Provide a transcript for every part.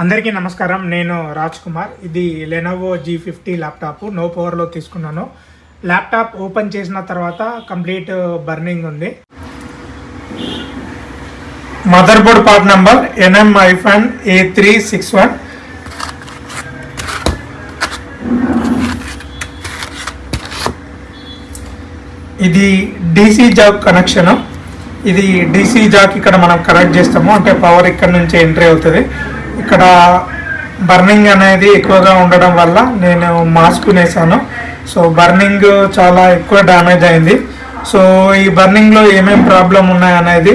అందరికీ నమస్కారం. నేను రాజ్ కుమార్. ఇది లెనోవో G50 ల్యాప్టాప్ నో పవర్లో తీసుకున్నాను. ల్యాప్టాప్ ఓపెన్ చేసిన తర్వాత కంప్లీట్ బర్నింగ్ ఉంది. Mother board part number NM-A361. ఇది DC జాక్ కనెక్షన్. ఇది DC జాక్ ఇక్కడ మనం కనెక్ట్ చేస్తాము, అంటే పవర్ ఇక్కడ నుంచి ఎంట్రీ అవుతుంది. ఇక్కడ బర్నింగ్ అనేది ఎక్కువగా ఉండడం వల్ల నేను మాస్క్ వేసాను. సో బర్నింగ్ చాలా ఎక్కువ డ్యామేజ్ అయింది. సో ఈ బర్నింగ్లో ఏమేమి ప్రాబ్లం ఉన్నాయనేది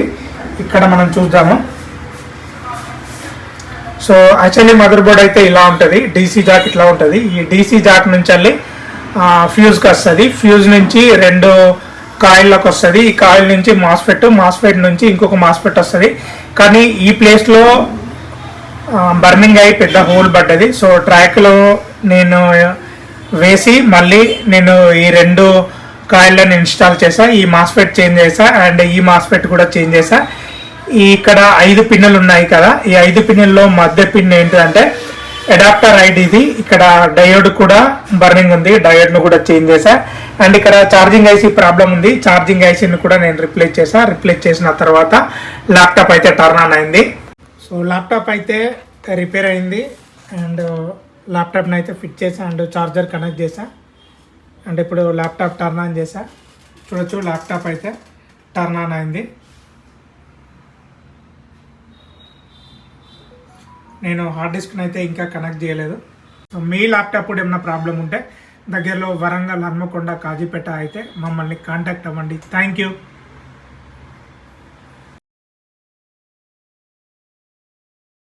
ఇక్కడ మనం చూద్దాము. సో యాక్చువల్లీ మదర్ బోర్డ్ అయితే ఇలా ఉంటుంది, DC జాక్ ఇట్లా ఉంటుంది. ఈ DC జాక్ నుంచి వెళ్ళి ఫ్యూజ్కి వస్తుంది. ఫ్యూజ్ నుంచి 2 కాయిల్లోకి వస్తుంది. ఈ కాయిల్ నుంచి మాస్ఫెట్ నుంచి ఇంకొక మాస్ఫెట్ వస్తుంది. కానీ ఈ ప్లేస్లో బర్నింగ్ అయ్యి పెద్ద హోల్ పడ్డది. సో ట్రాక్లో నేను వేసి మళ్ళీ నేను ఈ 2 కాయిల్లను ఇన్స్టాల్ చేసా. ఈ మాస్ఫెట్ చేంజ్ చేసా అండ్ ఈ మాస్ఫెట్ కూడా చేంజ్ చేసా. ఇక్కడ 5 పిన్నులు ఉన్నాయి కదా, ఈ 5 పిన్నుల్లో మధ్య పిన్ ఏంటంటే అడాప్టర్ ఐడిది. ఇక్కడ డయోడ్ కూడా బర్నింగ్ ఉంది, డయోడ్ను కూడా చేంజ్ చేసా. అండ్ ఇక్కడ ఛార్జింగ్ ఐసీ ప్రాబ్లం ఉంది, ఛార్జింగ్ ఐసీని కూడా నేను రిప్లేస్ చేసా. రిప్లేస్ చేసిన తర్వాత ల్యాప్టాప్ అయితే టర్న్ ఆన్ అయింది. సో ల్యాప్టాప్ అయితే రిపేర్ అయింది అండ్ ల్యాప్టాప్ని అయితే ఫిట్ చేసా అండ్ ఛార్జర్ కనెక్ట్ చేసా. అండ్ ఇప్పుడు ల్యాప్టాప్ టర్న్ ఆన్ చేసా. చూడొచ్చు, ల్యాప్టాప్ అయితే టర్న్ ఆన్ అయింది. నేను హార్డ్ డిస్క్ని అయితే ఇంకా కనెక్ట్ చేయలేదు. సో మీ ల్యాప్టాప్ కూడా ఏమైనా ప్రాబ్లం ఉంటే దగ్గరలో వరంగల్, హన్మకొండ, కాజీపేట అయితే మమ్మల్ని కాంటాక్ట్ అవ్వండి. Thank you.